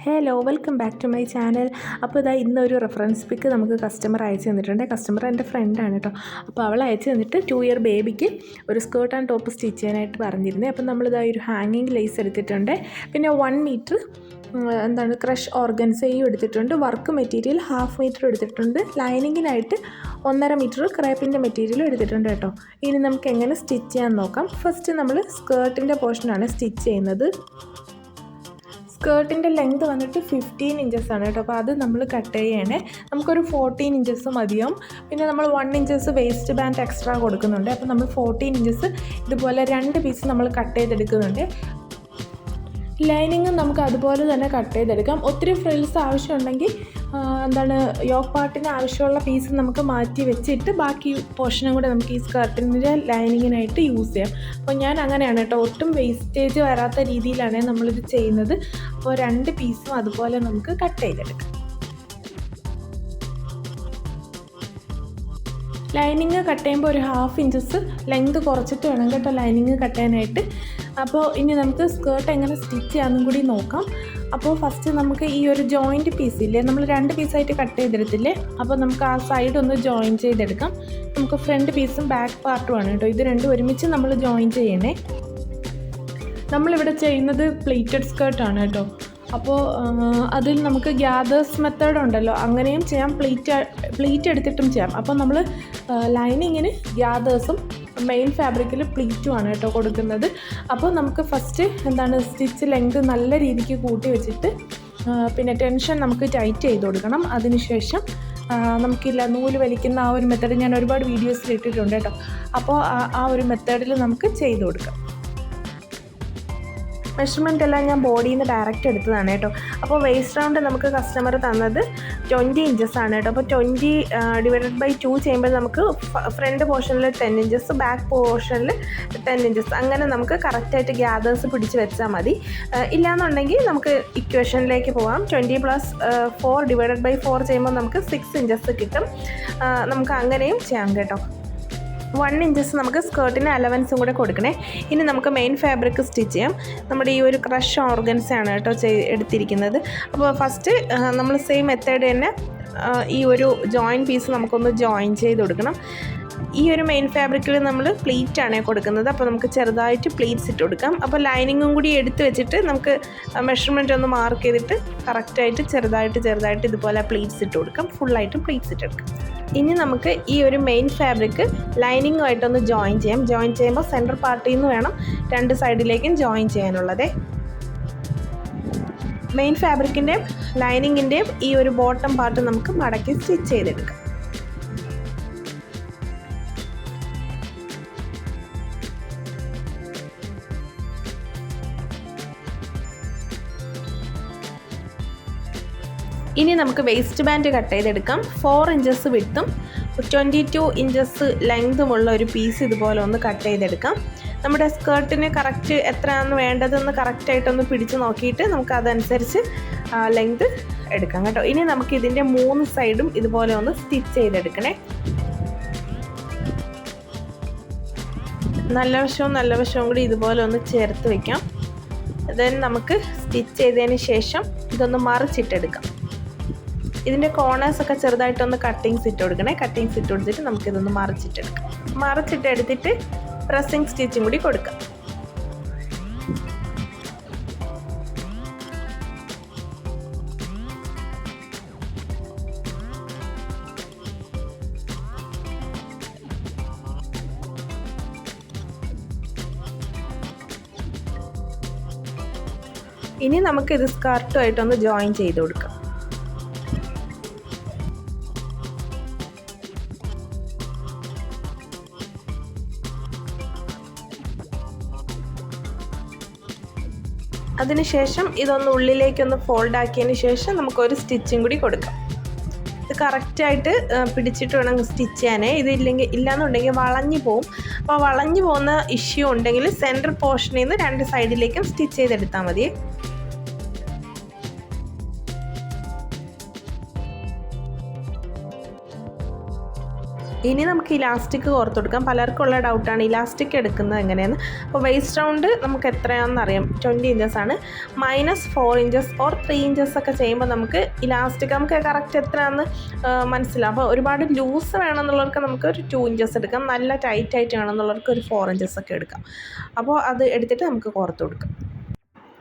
Hello welcome back to my channel. അപ്പോൾ ഇതാ ഇന്നൊരു റെഫറൻസ് പിക്ക് നമുക്ക് കസ്റ്റമർ അയച്ചു തന്നിട്ടുണ്ട്. കസ്റ്റമർ എൻ്റെ ഫ്രണ്ടാണ് കേട്ടോ. അപ്പോൾ അവൾ അയച്ചു തന്നിട്ട് 2 ഇയർ ബേബിക്ക് ഒരു സ്കേർട്ട് ആൻഡ് ടോപ്പ് സ്റ്റിച്ച് ചെയ്യാനായിട്ട് പറഞ്ഞിരുന്നത്. അപ്പോൾ നമ്മളിതാ ഒരു ഹാങ്ങിങ് ലേസ് എടുത്തിട്ടുണ്ട്, പിന്നെ 1 മീറ്റർ ക്രഷ് ഓർഗൻസയും എടുത്തിട്ടുണ്ട്, വർക്ക് മെറ്റീരിയൽ 1/2 മീറ്റർ എടുത്തിട്ടുണ്ട്, ലൈനിങ്ങിനായിട്ട് 1.5 മീറ്റർ ക്രേപ്പിൻ്റെ മെറ്റീരിയലും എടുത്തിട്ടുണ്ട് കേട്ടോ. ഇനി നമുക്ക് എങ്ങനെ സ്റ്റിച്ച് ചെയ്യാൻ നോക്കാം. ഫസ്റ്റ് നമ്മൾ സ്കേർട്ടിൻ്റെ പോർഷനാണ് സ്റ്റിച്ച് ചെയ്യുന്നത്. സ്കേർട്ടിൻ്റെ ലെങ്ത് വന്നിട്ട് 15 ഇഞ്ചസ് ആണ് കേട്ടോ. അപ്പോൾ അത് നമ്മൾ കട്ട് ചെയ്യണേ. നമുക്കൊരു 14 ഇഞ്ചസ് മതിയാവും. പിന്നെ നമ്മൾ 1 ഇഞ്ചസ് വേസ്റ്റ് ബാൻഡ് എക്സ്ട്രാ കൊടുക്കുന്നുണ്ട്. അപ്പോൾ നമ്മൾ 14 ഇഞ്ചസ് ഇതുപോലെ 2 പീസ് നമ്മൾ കട്ട് ചെയ്തെടുക്കുന്നുണ്ട്. ലൈനിങ് നമുക്ക് അതുപോലെ തന്നെ കട്ട് ചെയ്തെടുക്കാം. ഒത്തിരി ഫ്രിൽസ് ആവശ്യമുണ്ടെങ്കിൽ യോക്ക് പാർട്ടിന് ആവശ്യമുള്ള പീസ് നമുക്ക് മാറ്റി വെച്ചിട്ട് ബാക്കി പോർഷനും കൂടെ നമുക്ക് ഈ സ്കർട്ടിൻ്റെ ലൈനിങ്ങിനായിട്ട് യൂസ് ചെയ്യാം. അപ്പോൾ ഞാൻ അങ്ങനെയാണ് കേട്ടോ, ഒട്ടും വേസ്റ്റേജ് വരാത്ത രീതിയിലാണ് നമ്മളിത് ചെയ്യുന്നത്. അപ്പോൾ 2 പീസും അതുപോലെ നമുക്ക് കട്ട് ചെയ്തെടുക്കാം. ലൈനിങ് കട്ട് ചെയ്യുമ്പോൾ ഒരു 1/2 ഇഞ്ചസ് ലെങ്ത് കുറച്ചിട്ട് വേണം കേട്ടോ ലൈനിങ് കട്ട് ചെയ്യാനായിട്ട്. അപ്പോൾ ഇനി നമുക്ക് സ്കേർട്ട് എങ്ങനെ സ്റ്റിച്ച് ചെയ്യാമെന്നും കൂടി നോക്കാം. അപ്പോൾ ഫസ്റ്റ് നമുക്ക് ഈ ഒരു ജോയിൻറ്റ് പീസില്ലേ, നമ്മൾ 2 പീസായിട്ട് കട്ട് ചെയ്തെടുത്തില്ലേ, അപ്പോൾ നമുക്ക് ആ സൈഡ് ഒന്ന് ജോയിൻ ചെയ്തെടുക്കാം. നമുക്ക് ഫ്രണ്ട് പീസും ബാക്ക് പാർട്ടുമാണ് കേട്ടോ, ഇത് രണ്ടും ഒരുമിച്ച് നമ്മൾ ജോയിൻ ചെയ്യണേ. നമ്മളിവിടെ ചെയ്യുന്നത് പ്ലീറ്റഡ് സ്കേർട്ടാണ് കേട്ടോ. അപ്പോൾ അതിൽ നമുക്ക് ഗ്യാദേഴ്സ് മെത്തേഡ് ഉണ്ടല്ലോ, അങ്ങനെയും ചെയ്യാം, പ്ലീറ്റ് എടുത്തിട്ടും ചെയ്യാം. അപ്പോൾ നമ്മൾ ലൈനിങ്ങിന് ഗ്യാദേഴ്സും മെയിൻ ഫാബ്രിക്കിൽ പ്ലീറ്റുമാണ് കേട്ടോ കൊടുക്കുന്നത്. അപ്പോൾ നമുക്ക് ഫസ്റ്റ് സ്റ്റിച്ച് ലെങ്ത് നല്ല രീതിക്ക് കൂട്ടി വെച്ചിട്ട് പിന്നെ ടെൻഷൻ നമുക്ക് ടൈറ്റ് ചെയ്ത് കൊടുക്കണം. അതിനുശേഷം നമുക്കില്ല നൂല് വലിക്കുന്ന ആ ഒരു മെത്തേഡ് ഞാൻ ഒരുപാട് വീഡിയോസിൽ ഇട്ടിട്ടുണ്ട് കേട്ടോ. അപ്പോൾ ആ ഒരു മെത്തേഡിൽ നമുക്ക് ചെയ്ത് കൊടുക്കാം. മെഷർമെൻ്റ് എല്ലാം ഞാൻ ബോഡിയിൽ നിന്ന് ഡയറക്റ്റ് എടുത്തതാണ് കേട്ടോ. അപ്പോൾ വേസ്റ്റ് റൗണ്ട് നമുക്ക് കസ്റ്റമർ തന്നത് 20 ഇഞ്ചസ് ആണ് കേട്ടോ. അപ്പോൾ 20/2 ചെയ്യുമ്പോൾ നമുക്ക് ഫ്രണ്ട് പോർഷനിൽ 10 ഇഞ്ചസ്, ബാക്ക് പോർഷനിൽ 10 ഇഞ്ചസ്, അങ്ങനെ നമുക്ക് കറക്റ്റായിട്ട് ഗ്യാദേഴ്സ് പിടിച്ച് വെച്ചാൽ മതി. ഇല്ലയെന്നുണ്ടെങ്കിൽ നമുക്ക് ഇക്വേഷനിലേക്ക് പോകാം. 20 + 4/4 ചെയ്യുമ്പോൾ നമുക്ക് 6 ഇഞ്ചസ് കിട്ടും. നമുക്ക് അങ്ങനെയും ചെയ്യാം കേട്ടോ. 1 ഇഞ്ചസ് നമുക്ക് സ്കേർട്ടിന് അലവൻസും കൂടെ കൊടുക്കണേ. ഇനി നമുക്ക് മെയിൻ ഫാബ്രിക് സ്റ്റിച്ച് ചെയ്യാം. നമ്മുടെ ഈ ഒരു ക്രഷ് ഓർഗൻസാണ് കേട്ടോ എടുത്തിരിക്കുന്നത്. അപ്പോൾ ഫസ്റ്റ് നമ്മൾ സെയിം മെത്തേഡ് തന്നെ ഈ ഒരു ജോയിൻ പീസ് നമുക്കൊന്ന് ജോയിൻ ചെയ്ത് കൊടുക്കണം. ഈ ഒരു മെയിൻ ഫാബ്രിക്കിൽ നമ്മൾ പ്ലീറ്റാണ് കൊടുക്കുന്നത്. അപ്പോൾ നമുക്ക് ചെറുതായിട്ട് പ്ലീറ്റ്സ് ഇട്ട് കൊടുക്കാം. അപ്പോൾ ലൈനിങ്ങും കൂടി എടുത്ത് വെച്ചിട്ട് നമുക്ക് മെഷർമെൻറ്റ് ഒന്ന് മാർക്ക് ചെയ്തിട്ട് കറക്റ്റായിട്ട് ചെറുതായിട്ട് ഇതുപോലെ പ്ലീറ്റ്സ് ഇട്ട് കൊടുക്കാം. ഫുള്ളായിട്ട് പ്ലീറ്റ്സ് ഇട്ടെടുക്കാം. ഇനി നമുക്ക് ഈ ഒരു മെയിൻ ഫാബ്രിക് ലൈനിങ്ങുമായിട്ടൊന്ന് ജോയിൻ ചെയ്യാം. ജോയിൻ ചെയ്യുമ്പോൾ സെൻറ്റർ പാർട്ടിൽ നിന്ന് വേണം 2 സൈഡിലേക്കും ജോയിൻ ചെയ്യാനുള്ളത്. മെയിൻ ഫാബ്രിക്കിൻ്റെയും ലൈനിങ്ങിൻ്റെയും ഈ ഒരു ബോട്ടം പാർട്ട് നമുക്ക് മടക്കി സ്റ്റിച്ച് ചെയ്തെടുക്കാം. ഇനി നമുക്ക് വേസ്റ്റ് ബാൻഡ് കട്ട് ചെയ്തെടുക്കാം. 4 ഇഞ്ചസ് വിഡ്ത്തും 22 ഇഞ്ചസ് ലെങ്തുമുള്ള ഒരു പീസ് ഇതുപോലെ ഒന്ന് കട്ട് ചെയ്തെടുക്കാം. നമ്മുടെ സ്കേർട്ടിന് കറക്റ്റ് എത്രയാണ് വേണ്ടതെന്ന് കറക്റ്റായിട്ടൊന്ന് പിടിച്ച് നോക്കിയിട്ട് നമുക്ക് അതനുസരിച്ച് ലെങ്ത് എടുക്കാം കേട്ടോ. ഇനി നമുക്ക് ഇതിൻ്റെ 3 സൈഡും ഇതുപോലെ ഒന്ന് സ്റ്റിച്ച് ചെയ്തെടുക്കണേ. നല്ല വശവും കൂടി ഇതുപോലെ ഒന്ന് ചേർത്ത് വയ്ക്കാം. ദെൻ നമുക്ക് സ്റ്റിച്ച് ചെയ്തതിന് ശേഷം ഇതൊന്ന് മറിച്ചിട്ടെടുക്കാം. ഇതിൻ്റെ കോർണേഴ്സൊക്കെ ചെറുതായിട്ടൊന്ന് കട്ടിങ്സ് ഇട്ട് കൊടുക്കണേ. കട്ടിങ്സ് ഇട്ട് കൊടുത്തിട്ട് നമുക്കിതൊന്ന് മറിച്ചിട്ടെടുക്കാം. മറിച്ചിട്ടെടുത്തിട്ട് പ്രസ്സിങ് സ്റ്റിച്ചും കൂടി കൊടുക്കാം. ഇനി നമുക്കിത് സ്കർട്ടുമായിട്ടൊന്ന് ജോയിൻ ചെയ്ത് കൊടുക്കാം. അതിനുശേഷം ഇതൊന്ന് ഉള്ളിലേക്കൊന്ന് ഫോൾഡ് ആക്കിയതിന് ശേഷം നമുക്കൊരു സ്റ്റിച്ചും കൂടി കൊടുക്കാം. ഇത് കറക്റ്റായിട്ട് പിടിച്ചിട്ട് വേണം സ്റ്റിച്ച് ചെയ്യാനേ. ഇല്ലാന്നുണ്ടെങ്കിൽ വളഞ്ഞു പോവും. അപ്പോൾ വളഞ്ഞു പോകുന്ന ഇഷ്യൂ ഉണ്ടെങ്കിൽ സെൻറ്റർ പോർഷനിൽ നിന്ന് 2 സൈഡിലേക്കും സ്റ്റിച്ച് ചെയ്തെടുത്താൽ മതി. ഇനി നമുക്ക് ഇലാസ്റ്റിക് കോർത്ത് കൊടുക്കാം. പലർക്കുള്ള ഡൗട്ടാണ് ഇലാസ്റ്റിക് എടുക്കുന്നത് എങ്ങനെയെന്ന്. അപ്പോൾ വേസ്റ്റ് റൗണ്ട് നമുക്ക് എത്രയാണെന്ന് അറിയാം, 20 ഇഞ്ചസ് ആണ്. -4 ഇഞ്ചസ് ഓർ 3 ഇഞ്ചസ് ഒക്കെ ചെയ്യുമ്പോൾ നമുക്ക് ഇലാസ്റ്റിക് നമുക്ക് കറക്റ്റ് എത്രയാണെന്ന് മനസ്സിലാവും. അപ്പോൾ ഒരുപാട് ലൂസ് വേണമെന്നുള്ളവർക്ക് നമുക്ക് ഒരു 2 ഇഞ്ചസ് എടുക്കാം, നല്ല ടൈറ്റായിട്ട് വേണമെന്നുള്ളവർക്ക് ഒരു 4 ഇഞ്ചസ് ഒക്കെ എടുക്കാം. അപ്പോൾ അത് എടുത്തിട്ട് നമുക്ക് കോർത്ത് കൊടുക്കാം.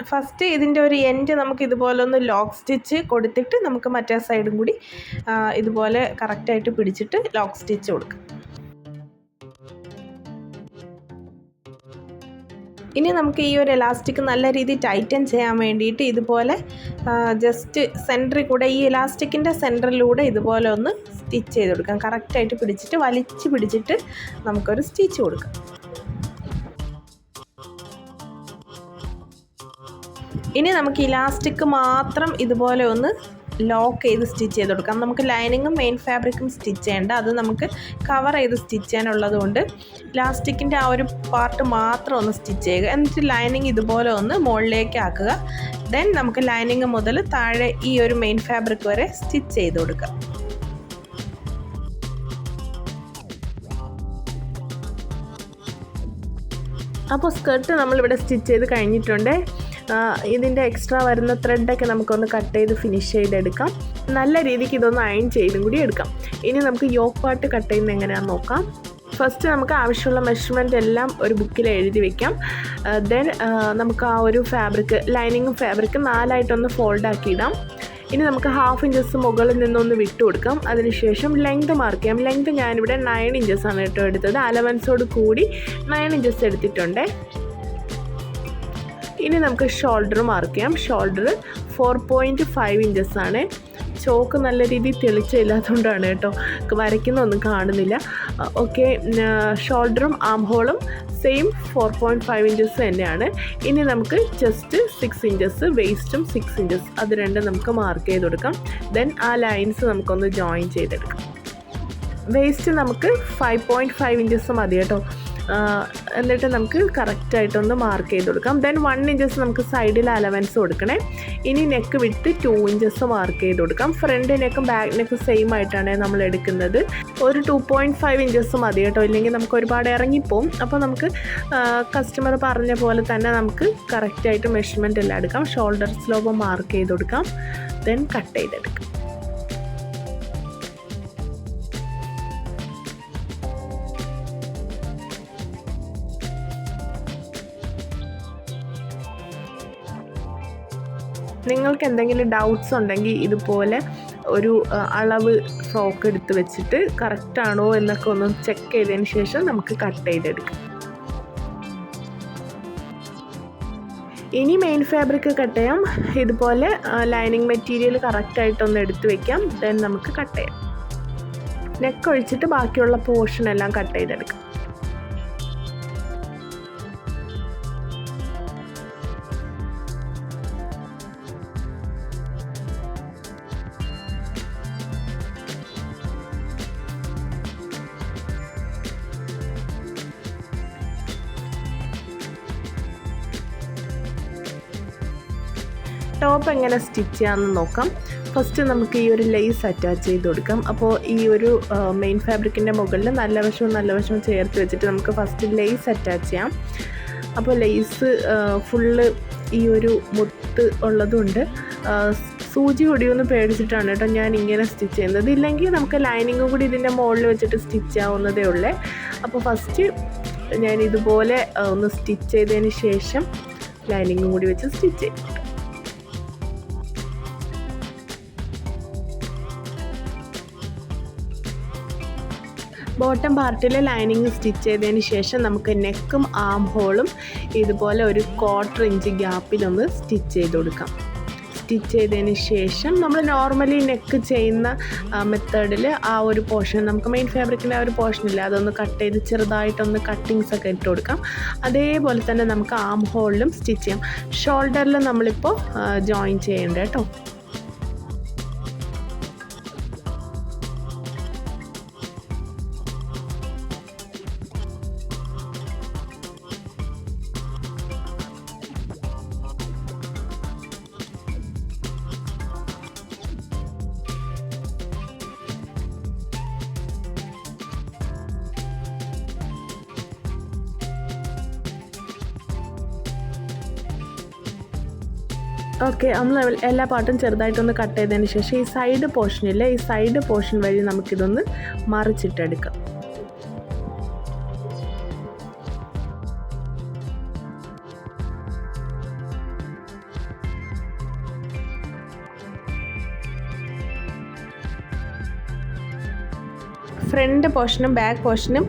ഫസ്റ്റ് ഇതിൻ്റെ ഒരു എൻഡ് നമുക്ക് ഇതുപോലെ ഒന്ന് ലോക്ക് സ്റ്റിച്ച് കൊടുത്തിട്ട് നമുക്ക് മറ്റേ സൈഡും കൂടി ഇതുപോലെ കറക്റ്റായിട്ട് പിടിച്ചിട്ട് ലോക്ക് സ്റ്റിച്ച് കൊടുക്കാം. ഇനി നമുക്ക് ഈ ഒരു എലാസ്റ്റിക് നല്ല രീതിയിൽ ടൈറ്റൻ ചെയ്യാൻ വേണ്ടിയിട്ട് ഇതുപോലെ ജസ്റ്റ് സെൻറ്ററിൽ കൂടെ ഈ എലാസ്റ്റിക്കിൻ്റെ സെൻറ്ററിലൂടെ ഇതുപോലെ ഒന്ന് സ്റ്റിച്ച് ചെയ്ത് കൊടുക്കാം. കറക്റ്റായിട്ട് പിടിച്ചിട്ട് വലിച്ച് പിടിച്ചിട്ട് നമുക്കൊരു സ്റ്റിച്ച് കൊടുക്കാം. ഇനി നമുക്ക് ഇലാസ്റ്റിക് മാത്രം ഇതുപോലെ ഒന്ന് ലോക്ക് ചെയ്ത് സ്റ്റിച്ച് ചെയ്ത് കൊടുക്കാം. നമുക്ക് ലൈനിങ്ങും മെയിൻ ഫാബ്രിക്കും സ്റ്റിച്ച് ചെയ്യേണ്ട, അത് നമുക്ക് കവർ ചെയ്ത് സ്റ്റിച്ച് ചെയ്യാനുള്ളത് കൊണ്ട് ഇലാസ്റ്റിക്കിൻ്റെ ആ ഒരു പാർട്ട് മാത്രം ഒന്ന് സ്റ്റിച്ച് ചെയ്യുക. എന്നിട്ട് ലൈനിങ് ഇതുപോലെ ഒന്ന് മുകളിലേക്ക് ആക്കുക. ദെൻ നമുക്ക് ലൈനിങ് മുതൽ താഴെ ഈ ഒരു മെയിൻ ഫാബ്രിക് വരെ സ്റ്റിച്ച് ചെയ്ത് കൊടുക്കുക. അപ്പോൾ സ്കർട്ട് നമ്മളിവിടെ സ്റ്റിച്ച് ചെയ്ത് കഴിഞ്ഞിട്ടുണ്ട്. ഇതിൻ്റെ എക്സ്ട്രാ വരുന്ന ത്രെഡൊക്കെ നമുക്കൊന്ന് കട്ട് ചെയ്ത് ഫിനിഷ് ചെയ്തെടുക്കാം. നല്ല രീതിക്ക് ഇതൊന്ന് അയൺ ചെയ്തും കൂടി എടുക്കാം. ഇനി നമുക്ക് യോക്ക് പാർട്ട് കട്ട് ചെയ്യുന്നത് എങ്ങനെയാണെന്ന് നോക്കാം. ഫസ്റ്റ് നമുക്ക് ആവശ്യമുള്ള മെഷർമെൻ്റ് എല്ലാം ഒരു ബുക്കിൽ എഴുതി വെക്കാം. ദെൻ നമുക്ക് ആ ഒരു ഫാബ്രിക് ലൈനിങ്ങും ഫാബ്രിക്ക് 4ആയിട്ടൊന്ന് ഫോൾഡാക്കി ഇടാം. ഇനി നമുക്ക് 1/2 ഇഞ്ചസ് മുകളിൽ നിന്നൊന്ന് വിട്ടു കൊടുക്കാം. അതിനുശേഷം ലെങ്ത് മാർക്ക് ചെയ്യാം. ലെങ്ത് ഞാനിവിടെ 9 ഇഞ്ചസാണ് കേട്ടോ എടുത്തത്. അലവൻസോട് കൂടി 9 ഇഞ്ചസ് എടുത്തിട്ടുണ്ട്. ഇനി നമുക്ക് ഷോൾഡർ മാർക്ക് ചെയ്യാം. ഷോൾഡർ 4.5 ഇഞ്ചസാണ്. ചോക്ക് നല്ല രീതിയിൽ തെളിച്ചില്ലാത്തതുകൊണ്ടാണ് കേട്ടോ വരയ്ക്കുന്നൊന്നും കാണുന്നില്ല. ഓക്കെ, ഷോൾഡറും ആം ഹോളും സെയിം 4.5 ഇഞ്ചസ് തന്നെയാണ്. ഇനി നമുക്ക് ചെസ്റ്റ് 6 ഇഞ്ചസ്, വേസ്റ്റും 6 ഇഞ്ചസ്, അത് രണ്ടും നമുക്ക് മാർക്ക് ചെയ്ത് കൊടുക്കാം. ദെൻ ആ ലൈൻസ് നമുക്കൊന്ന് ജോയിൻ ചെയ്തെടുക്കാം. വേസ്റ്റ് നമുക്ക് 5.5 ഇഞ്ചസ് മതി കേട്ടോ. എന്നിട്ട് നമുക്ക് കറക്റ്റായിട്ടൊന്ന് മാർക്ക് ചെയ്ത് കൊടുക്കാം. ദെൻ 1 ഇഞ്ചസ് നമുക്ക് സൈഡിൽ അലവൻസ് കൊടുക്കണേ. ഇനി നെക്ക് വിട്ട് 2 ഇഞ്ചസ് മാർക്ക് ചെയ്ത് കൊടുക്കാം. ഫ്രണ്ട് നെക്കും ബാക്ക് നെക്കും സെയിം ആയിട്ടാണ് നമ്മൾ എടുക്കുന്നത്. ഒരു 2.5 ഇഞ്ചസ് മതി കേട്ടോ, ഇല്ലെങ്കിൽ നമുക്ക് ഒരുപാട് ഇറങ്ങിപ്പോവും. അപ്പോൾ നമുക്ക് കസ്റ്റമർ പറഞ്ഞ പോലെ തന്നെ നമുക്ക് കറക്റ്റായിട്ട് മെഷർമെൻ്റ് എല്ലാം എടുക്കാം. ഷോൾഡർ സ്ലോപ്പ് മാർക്ക് ചെയ്ത് കൊടുക്കാം. ദെൻ കട്ട് ചെയ്തെടുക്കാം. നിങ്ങൾക്ക് എന്തെങ്കിലും ഡൗട്ട്സ് ഉണ്ടെങ്കിൽ ഇതുപോലെ ഒരു അളവ് ഫ്രോക്ക് എടുത്ത് വെച്ചിട്ട് കറക്റ്റാണോ എന്നൊക്കെ ഒന്ന് ചെക്ക് ചെയ്തതിന് ശേഷം നമുക്ക് കട്ട് ചെയ്തെടുക്കാം. ഇനി മെയിൻ ഫാബ്രിക് കട്ട് ചെയ്യാം. ഇതുപോലെ ലൈനിങ് മെറ്റീരിയൽ കറക്റ്റായിട്ടൊന്ന് എടുത്ത് വയ്ക്കാം. ദെൻ നമുക്ക് കട്ട് ചെയ്യാം. നെക്ക് ഒഴിച്ചിട്ട് ബാക്കിയുള്ള പോർഷൻ എല്ലാം കട്ട് ചെയ്തെടുക്കാം. ടോപ്പ് എങ്ങനെ സ്റ്റിച്ച് ചെയ്യാമെന്ന് നോക്കാം. ഫസ്റ്റ് നമുക്ക് ഈ ഒരു ലേസ് അറ്റാച്ച് ചെയ്ത് കൊടുക്കാം. അപ്പോൾ ഈ ഒരു മെയിൻ ഫാബ്രിക്കിൻ്റെ മുകളിൽ നല്ല വശവും ചേർത്ത് വെച്ചിട്ട് നമുക്ക് ഫസ്റ്റ് ലേസ് അറ്റാച്ച് ചെയ്യാം. അപ്പോൾ ലേസ് ഫുള്ള് ഈ ഒരു മുത്ത് ഉള്ളതുകൊണ്ട് സൂചി ഒടിയൊന്നും പേടിച്ചിട്ടാണ് കേട്ടോ ഞാൻ ഇങ്ങനെ സ്റ്റിച്ച് ചെയ്യുന്നത്. ഇല്ലെങ്കിൽ നമുക്ക് ലൈനിങ്ങും കൂടി ഇതിൻ്റെ മുകളിൽ വെച്ചിട്ട് സ്റ്റിച്ച് ആവുന്നതേ ഉള്ളേ. അപ്പോൾ ഫസ്റ്റ് ഞാൻ ഇതുപോലെ ഒന്ന് സ്റ്റിച്ച് ചെയ്തതിന് ശേഷം ലൈനിങ്ങും കൂടി വെച്ച് സ്റ്റിച്ച് ചെയ്യും. ബോട്ടം പാർട്ടിൽ ലൈനിങ് സ്റ്റിച്ച് ചെയ്തതിന് ശേഷം നമുക്ക് നെക്കും ആം ഹോളും ഇതുപോലെ ഒരു 1/4 ഇഞ്ച് ഗ്യാപ്പിലൊന്ന് സ്റ്റിച്ച് ചെയ്ത് കൊടുക്കാം. സ്റ്റിച്ച് ചെയ്തതിന് ശേഷം നമ്മൾ നോർമലി നെക്ക് ചെയ്യുന്ന മെത്തേഡിൽ ആ ഒരു പോർഷൻ നമുക്ക് മെയിൻ ഫാബ്രിക്കിൻ്റെ ആ ഒരു പോർഷനില്ല അതൊന്ന് കട്ട് ചെയ്ത് ചെറുതായിട്ടൊന്ന് കട്ടിങ്സ് ഒക്കെ ഇട്ട് കൊടുക്കാം. അതേപോലെ തന്നെ നമുക്ക് ആം ഹോളിലും സ്റ്റിച്ച് ചെയ്യാം. ഷോൾഡറിൽ നമ്മളിപ്പോൾ ജോയിൻ ചെയ്യേണ്ട കേട്ടോ. ഓക്കെ, നമ്മൾ എല്ലാ പാർട്ടും ചെറുതായിട്ടൊന്ന് കട്ട് ചെയ്തതിന് ശേഷം ഈ സൈഡ് പോർഷനില്ലേ, ഈ സൈഡ് പോർഷൻ വഴി നമുക്കിതൊന്ന് മറിച്ചിട്ടെടുക്കാം. ഫ്രണ്ട് പോർഷനും ബാക്ക് പോർഷനും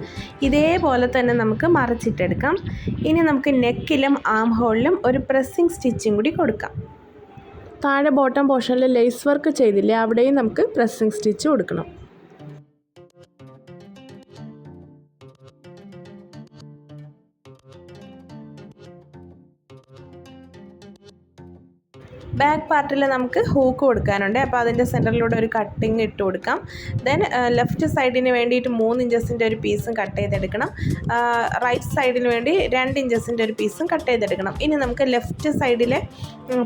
ഇതേപോലെ തന്നെ നമുക്ക് മറിച്ചിട്ടെടുക്കാം. ഇനി നമുക്ക് നെക്കിലും ആം ഹോളിലും ഒരു പ്രസ്സിങ് സ്റ്റിച്ചും കൂടി കൊടുക്കാം. താഴെ ബോട്ടം പോർഷനിൽ ലേസ് വർക്ക് ചെയ്തില്ലേ, അവിടെയും നമുക്ക് പ്രസ്സിങ് സ്റ്റിച്ച് കൊടുക്കണം. ബാക്ക് പാർട്ടിൽ നമുക്ക് ഹൂക്ക് കൊടുക്കാനുണ്ട്. അപ്പോൾ അതിൻ്റെ സെൻറ്ററിലൂടെ ഒരു കട്ടിങ് ഇട്ട് കൊടുക്കാം. ദെൻ ലെഫ്റ്റ് സൈഡിന് വേണ്ടിയിട്ട് 3 ഇഞ്ചസിൻ്റെ ഒരു പീസും കട്ട് ചെയ്തെടുക്കണം. റൈറ്റ് സൈഡിന് വേണ്ടി 2 ഇഞ്ചസിൻ്റെ ഒരു പീസും കട്ട് ചെയ്തെടുക്കണം. ഇനി നമുക്ക് ലെഫ്റ്റ് സൈഡിലെ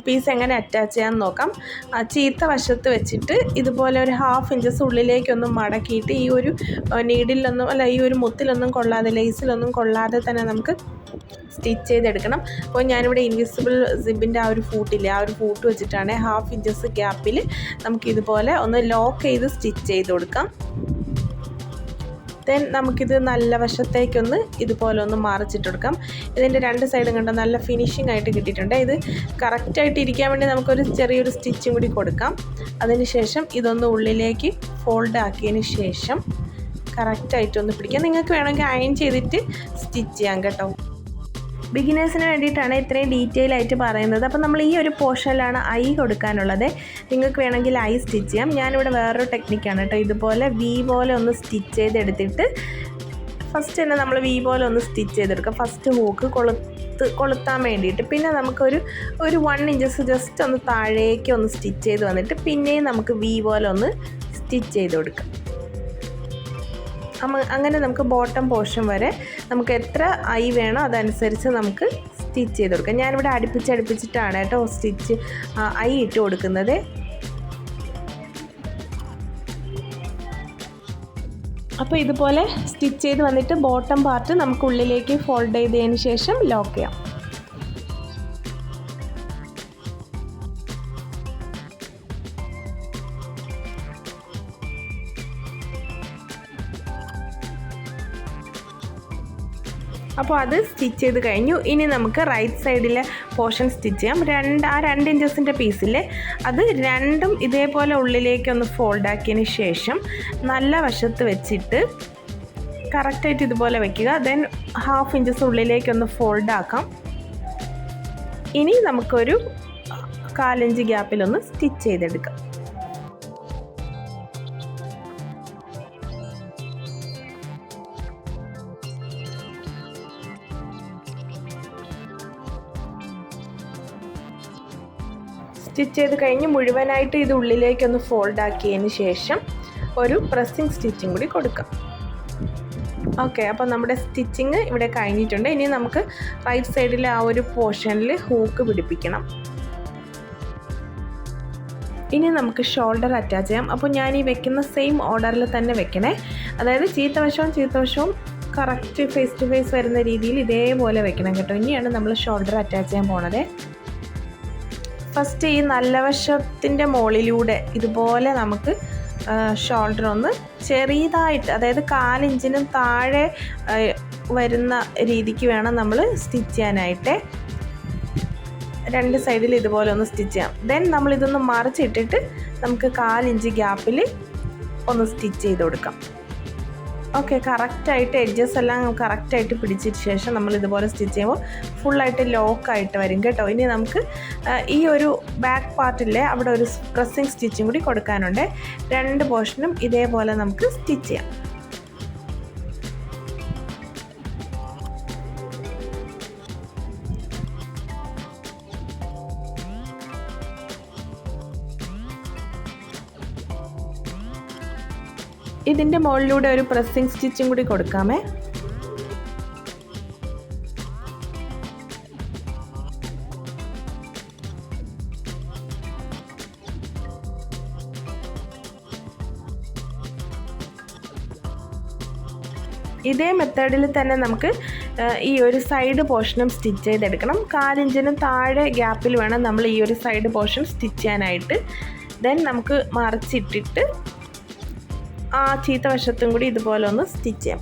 പീസ് എങ്ങനെ അറ്റാച്ച് ചെയ്യാമെന്ന് നോക്കാം. ചീത്ത വശത്ത് വെച്ചിട്ട് ഇതുപോലെ ഒരു 1/2 ഇഞ്ചസ് ഉള്ളിലേക്കൊന്നും മടക്കിയിട്ട് ഈ ഒരു നീഡിലൊന്നും അല്ല, ഈ ഒരു മുത്തിലൊന്നും കൊള്ളാതെ, ലേസിലൊന്നും കൊള്ളാതെ തന്നെ നമുക്ക് സ്റ്റിച്ച് ചെയ്തെടുക്കണം. അപ്പോൾ ഞാനിവിടെ ഇൻവിസിബിൾ സിബിൻ്റെ ആ ഒരു ഫൂട്ടില്ലേ, ആ ഒരു ഫൂട്ട് വെച്ചിട്ടാണ് 1/2 ഇഞ്ചസ് ഗ്യാപ്പിൽ നമുക്കിതുപോലെ ഒന്ന് ലോക്ക് ചെയ്ത് സ്റ്റിച്ച് ചെയ്ത് കൊടുക്കാം. ദെൻ നമുക്കിത് നല്ല വശത്തേക്കൊന്ന് ഇതുപോലെ ഒന്ന് മറിച്ചിട്ട് കൊടുക്കാം. ഇതിൻ്റെ 2 സൈഡും കണ്ട നല്ല ഫിനിഷിംഗ് ആയിട്ട് കിട്ടിയിട്ടുണ്ട്. ഇത് കറക്റ്റായിട്ട് ഇരിക്കാൻ വേണ്ടി നമുക്കൊരു ചെറിയൊരു സ്റ്റിച്ചും കൂടി കൊടുക്കാം. അതിന് ശേഷം ഇതൊന്ന് ഉള്ളിലേക്ക് ഫോൾഡ് ആക്കിയതിന് ശേഷം കറക്റ്റായിട്ടൊന്ന് പിടിക്കാം. നിങ്ങൾക്ക് വേണമെങ്കിൽ അയൺ ചെയ്തിട്ട് സ്റ്റിച്ച് ചെയ്യാം കേട്ടോ. ബിഗിനേഴ്സിന് വേണ്ടിയിട്ടാണ് ഇത്രയും ഡീറ്റെയിൽ ആയിട്ട് പറയുന്നത്. അപ്പോൾ നമ്മൾ ഈ ഒരു പോർഷനിലാണ് ഐ കൊടുക്കാനുള്ളത്. നിങ്ങൾക്ക് വേണമെങ്കിൽ ഐ സ്റ്റിച്ച് ചെയ്യാം. ഞാനിവിടെ വേറൊരു ടെക്നിക്കാണ് കേട്ടോ. ഇതുപോലെ വി പോലെ ഒന്ന് സ്റ്റിച്ച് ചെയ്തെടുത്തിട്ട് ഫസ്റ്റ് തന്നെ നമ്മൾ വി പോലെ ഒന്ന് സ്റ്റിച്ച് ചെയ്തെടുക്കാം. ഫസ്റ്റ് ഹൂക്ക് കൊളുത്താൻ വേണ്ടിയിട്ട്. പിന്നെ നമുക്കൊരു 1 ഇഞ്ചസ് ജസ്റ്റ് ഒന്ന് താഴേക്ക് ഒന്ന് സ്റ്റിച്ച് ചെയ്ത് വന്നിട്ട് പിന്നെയും നമുക്ക് വി പോലെ ഒന്ന് സ്റ്റിച്ച് ചെയ്ത് കൊടുക്കാം. അങ്ങനെ നമുക്ക് ബോട്ടം പോർഷൻ വരെ നമുക്ക് എത്ര ഐ വേണോ അതനുസരിച്ച് നമുക്ക് സ്റ്റിച്ച് ചെയ്ത് കൊടുക്കാം. ഞാനിവിടെ അടുപ്പിച്ചിട്ടാണ് കേട്ടോ സ്റ്റിച്ച് ഐ ഇട്ട് കൊടുക്കുന്നത്. അപ്പോൾ ഇതുപോലെ സ്റ്റിച്ച് ചെയ്ത് വന്നിട്ട് ബോട്ടം പാർട്ട് നമുക്ക് ഉള്ളിലേക്ക് ഫോൾഡ് ചെയ്തതിന് ശേഷം ലോക്ക് ചെയ്യാം. അപ്പോൾ അത് സ്റ്റിച്ച് ചെയ്ത് കഴിഞ്ഞു. ഇനി നമുക്ക് റൈറ്റ് സൈഡിലെ പോർഷൻ സ്റ്റിച്ച് ചെയ്യാം. 2 ഇഞ്ചസിൻ്റെ പീസില്ലേ, അത് രണ്ടും ഇതേപോലെ ഉള്ളിലേക്കൊന്ന് ഫോൾഡ് ആക്കിയതിന് ശേഷം നല്ല വശത്ത് വെച്ചിട്ട് കറക്റ്റായിട്ട് ഇതുപോലെ വയ്ക്കുക. ദെൻ 1/2 ഇഞ്ചസ് ഉള്ളിലേക്കൊന്ന് ഫോൾഡ് ആക്കാം. ഇനി നമുക്കൊരു 1/4 ഇഞ്ച് ഗ്യാപ്പിലൊന്ന് സ്റ്റിച്ച് ചെയ്തെടുക്കാം. സ്റ്റിച്ച് ചെയ്ത് കഴിഞ്ഞ് മുഴുവനായിട്ട് ഇത് ഉള്ളിലേക്കൊന്ന് ഫോൾഡ് ആക്കിയതിന് ശേഷം ഒരു പ്രസ്സിങ് സ്റ്റിച്ചിങ് കൂടി കൊടുക്കാം. ഓക്കെ, അപ്പോൾ നമ്മുടെ സ്റ്റിച്ചിങ് ഇവിടെ കഴിഞ്ഞിട്ടുണ്ട്. ഇനി നമുക്ക് റൈറ്റ് സൈഡിലെ ആ ഒരു പോർഷനിൽ ഹൂക്ക് പിടിപ്പിക്കണം. ഇനി നമുക്ക് ഷോൾഡർ അറ്റാച്ച് ചെയ്യാം. അപ്പോൾ ഞാൻ ഈ വെക്കുന്ന സെയിം ഓർഡറിൽ തന്നെ വെക്കണേ. അതായത് ചീത്തവശവും കറക്റ്റ് ഫേസ് ടു ഫേസ് വരുന്ന രീതിയിൽ ഇതേപോലെ വെക്കണം കേട്ടോ. ഇനിയാണ് നമ്മൾ ഷോൾഡർ അറ്റാച്ച് ചെയ്യാൻ പോണത്. ഫസ്റ്റ് ഈ നല്ല വശത്തിൻ്റെ മുകളിലൂടെ ഇതുപോലെ നമുക്ക് ഷോൾഡർ ഒന്ന് ചെറിയതായിട്ട്, അതായത് 1/4 ഇഞ്ചിനും താഴെ വരുന്ന രീതിക്ക് വേണം നമ്മൾ സ്റ്റിച്ച് ചെയ്യാനായിട്ട്. 2 സൈഡിൽ ഇതുപോലെ ഒന്ന് സ്റ്റിച്ച് ചെയ്യാം. ദെൻ നമ്മളിതൊന്ന് മറിച്ചിട്ടിട്ട് നമുക്ക് 1/4 ഇഞ്ച് ഗ്യാപ്പിൽ ഒന്ന് സ്റ്റിച്ച് ചെയ്ത് കൊടുക്കാം. ഓക്കെ, കറക്റ്റായിട്ട് എഡ്ജസ് എല്ലാം കറക്റ്റായിട്ട് പിടിച്ചതിന് ശേഷം നമ്മൾ ഇതുപോലെ സ്റ്റിച്ച് ചെയ്യുമ്പോൾ ഫുള്ളായിട്ട് ലോക്കായിട്ട് വരും കേട്ടോ. ഇനി നമുക്ക് ഈ ഒരു ബാക്ക് പാർട്ടിലെ അവിടെ ഒരു പ്രസ്സിങ് സ്റ്റിച്ചും കൂടി കൊടുക്കാനുണ്ട്. 2 പോർഷനും ഇതേപോലെ നമുക്ക് സ്റ്റിച്ച് ചെയ്യാം. ഇതിൻ്റെ മുകളിലൂടെ ഒരു പ്രസ്സിങ് സ്റ്റിച്ചും കൂടി കൊടുക്കാമേ. ഇതേ മെത്തേഡിൽ തന്നെ നമുക്ക് ഈ ഒരു സൈഡ് പോർഷനും സ്റ്റിച്ച് ചെയ്തെടുക്കണം. 4 ഇഞ്ചിന് താഴെ ഗ്യാപ്പിൽ വേണം നമ്മൾ ഈ ഒരു സൈഡ് പോർഷൻ സ്റ്റിച്ച് ചെയ്യാനായിട്ട്. ദെൻ നമുക്ക് മറിച്ചിട്ടിട്ട് ആ ചീത്ത വശത്തും കൂടി ഇതുപോലെ ഒന്ന് സ്റ്റിച്ച് ചെയ്യാം.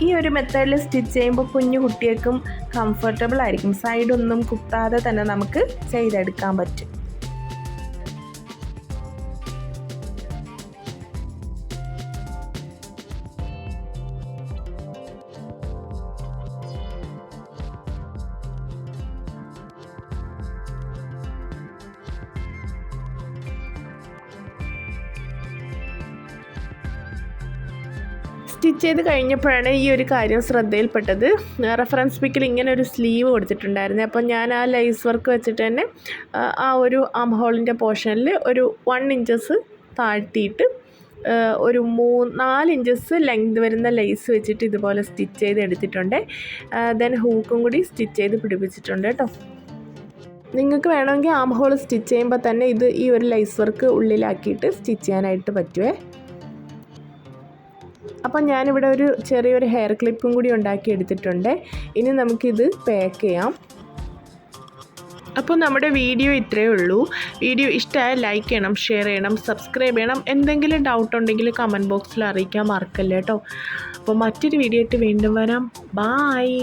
ഈ ഒരു മെത്തേഡിൽ സ്റ്റിച്ച് ചെയ്യുമ്പോൾ കുഞ്ഞു കുട്ടികൾക്കും കംഫർട്ടബിൾ ആയിരിക്കും. സൈഡൊന്നും കുത്താതെ തന്നെ നമുക്ക് ചെയ്തെടുക്കാൻ പറ്റും. സ്റ്റിച്ച് ചെയ്ത് കഴിഞ്ഞപ്പോഴാണ് ഈ ഒരു കാര്യം ശ്രദ്ധയിൽപ്പെട്ടത്. റെഫറൻസ് പിക്കിൽ ഇങ്ങനെ ഒരു സ്ലീവ് കൊടുത്തിട്ടുണ്ടായിരുന്നു. അപ്പോൾ ഞാൻ ആ ലൈസ് വർക്ക് വെച്ചിട്ട് തന്നെ ആ ഒരു ആം ഹോളിൻ്റെ പോർഷനിൽ ഒരു 1 ഇഞ്ചസ് താഴ്ത്തിയിട്ട് ഒരു 4 ഇഞ്ചസ് ലെങ്ത് വരുന്ന ലേസ് വെച്ചിട്ട് ഇതുപോലെ സ്റ്റിച്ച് ചെയ്ത് എടുത്തിട്ടുണ്ട്. ദെൻ ഹൂക്കും കൂടി സ്റ്റിച്ച് ചെയ്ത് പിടിപ്പിച്ചിട്ടുണ്ട് കേട്ടോ. നിങ്ങൾക്ക് വേണമെങ്കിൽ ആം ഹോൾ സ്റ്റിച്ച് ചെയ്യുമ്പോൾ തന്നെ ഈ ഒരു ലൈസ് വർക്ക് ഉള്ളിലാക്കിയിട്ട് സ്റ്റിച്ച് ചെയ്യാനായിട്ട് പറ്റുമേ. അപ്പം ഞാനിവിടെ ഒരു ചെറിയൊരു ഹെയർ ക്ലിപ്പും കൂടി ഉണ്ടാക്കി എടുത്തിട്ടുണ്ട്. ഇനി നമുക്കിത് പാക്ക് ചെയ്യാം. അപ്പോൾ നമ്മുടെ വീഡിയോ ഇത്രയേ ഉള്ളൂ. വീഡിയോ ഇഷ്ടമായാൽ ലൈക്ക് ചെയ്യണം, ഷെയർ ചെയ്യണം, സബ്സ്ക്രൈബ് ചെയ്യണം. എന്തെങ്കിലും ഡൗട്ട് ഉണ്ടെങ്കിൽ കമൻറ്റ് ബോക്സിൽ അറിയിക്കാൻ മറക്കല്ലേ കേട്ടോ. അപ്പോൾ മറ്റൊരു വീഡിയോ ആയിട്ട് വീണ്ടും വരാം. ബായ്.